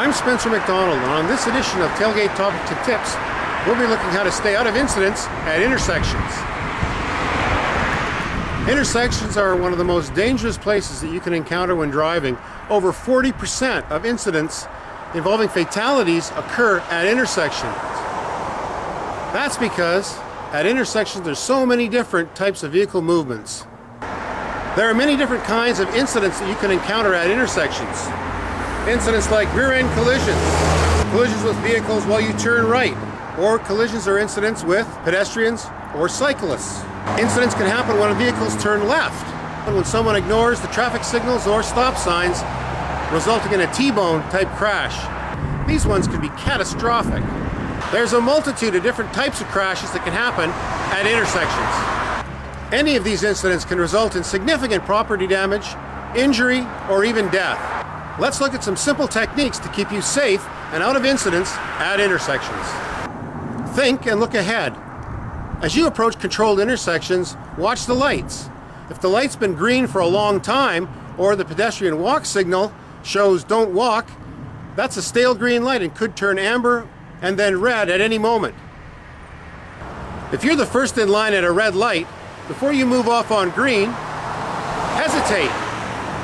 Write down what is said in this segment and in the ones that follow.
I'm Spencer McDonald, and on this edition of Tailgate Topic to Tips, we'll be looking how to stay out of incidents at intersections. Intersections are one of the most dangerous places that you can encounter when driving. Over 40% of incidents involving fatalities occur at intersections. That's because at intersections there's so many different types of vehicle movements. There are many different kinds of incidents that you can encounter at intersections. Incidents like rear-end collisions, collisions with vehicles while you turn right, or collisions or incidents with pedestrians or cyclists. Incidents can happen when vehicles turn left, and when someone ignores the traffic signals or stop signs, resulting in a T-bone type crash. These ones can be catastrophic. There's a multitude of different types of crashes that can happen at intersections. Any of these incidents can result in significant property damage, injury, or even death. Let's look at some simple techniques to keep you safe and out of incidents at intersections. Think and look ahead. As you approach controlled intersections, watch the lights. If the light's been green for a long time, or the pedestrian walk signal shows don't walk, that's a stale green light and could turn amber and then red at any moment. If you're the first in line at a red light, before you move off on green, hesitate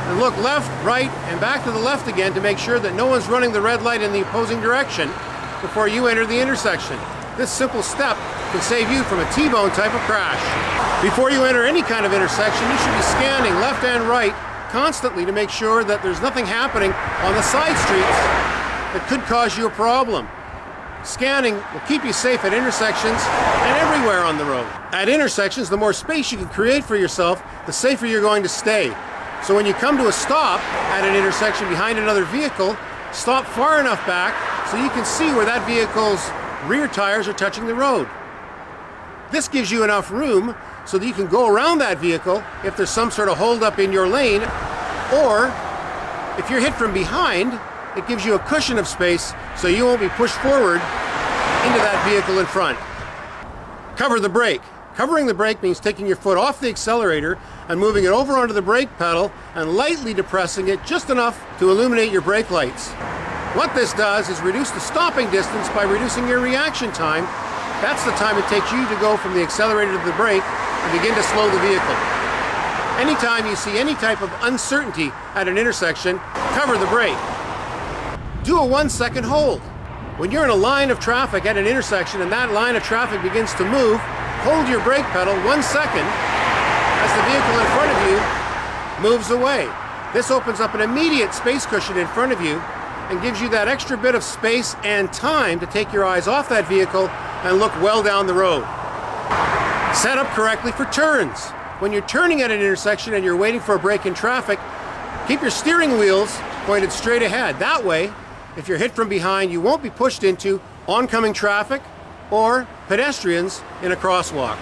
and look left, right, and back to the left again to make sure that no one's running the red light in the opposing direction before you enter the intersection. This simple step can save you from a T-bone type of crash. Before you enter any kind of intersection, you should be scanning left and right constantly to make sure that there's nothing happening on the side streets that could cause you a problem. Scanning will keep you safe at intersections and everywhere on the road. At intersections, the more space you can create for yourself, the safer you're going to stay. So when you come to a stop at an intersection behind another vehicle, stop far enough back so you can see where that vehicle's rear tires are touching the road. This gives you enough room so that you can go around that vehicle if there's some sort of holdup in your lane, or if you're hit from behind, it gives you a cushion of space so you won't be pushed forward into that vehicle in front. Cover the brake. Covering the brake means taking your foot off the accelerator and moving it over onto the brake pedal and lightly depressing it just enough to illuminate your brake lights. What this does is reduce the stopping distance by reducing your reaction time. That's the time it takes you to go from the accelerator to the brake and begin to slow the vehicle. Anytime you see any type of uncertainty at an intersection, cover the brake. Do a 1-second hold. When you're in a line of traffic at an intersection and that line of traffic begins to move, hold your brake pedal 1 second as the vehicle in front of you moves away. This opens up an immediate space cushion in front of you and gives you that extra bit of space and time to take your eyes off that vehicle and look well down the road. Set up correctly for turns. When you're turning at an intersection and you're waiting for a break in traffic, keep your steering wheels pointed straight ahead. That way, if you're hit from behind, you won't be pushed into oncoming traffic or pedestrians in a crosswalk.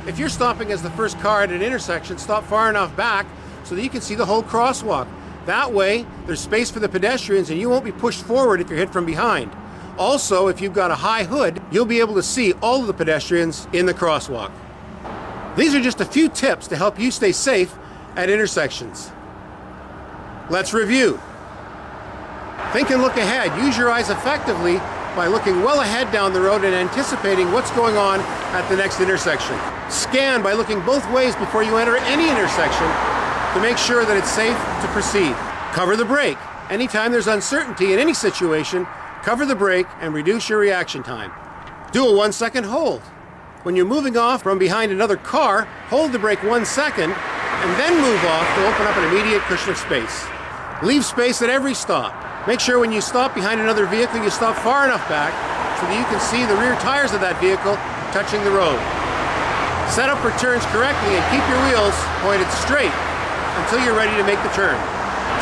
If you're stopping as the first car at an intersection, stop far enough back so that you can see the whole crosswalk. That way, there's space for the pedestrians and you won't be pushed forward if you're hit from behind. Also, if you've got a high hood, you'll be able to see all of the pedestrians in the crosswalk. These are just a few tips to help you stay safe at intersections. Let's review. Think and look ahead. Use your eyes effectively by looking well ahead down the road and anticipating what's going on at the next intersection. Scan by looking both ways before you enter any intersection to make sure that it's safe to proceed. Cover the brake. Anytime there's uncertainty in any situation, cover the brake and reduce your reaction time. Do a 1-second hold. When you're moving off from behind another car, hold the brake 1 second and then move off to open up an immediate cushion of space. Leave space at every stop. Make sure when you stop behind another vehicle, you stop far enough back so that you can see the rear tires of that vehicle touching the road. Set up for turns correctly and keep your wheels pointed straight until you're ready to make the turn.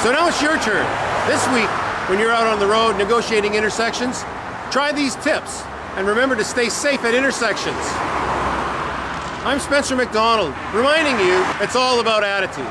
So now it's your turn. This week, when you're out on the road negotiating intersections, try these tips and remember to stay safe at intersections. I'm Spencer McDonald, reminding you it's all about attitude.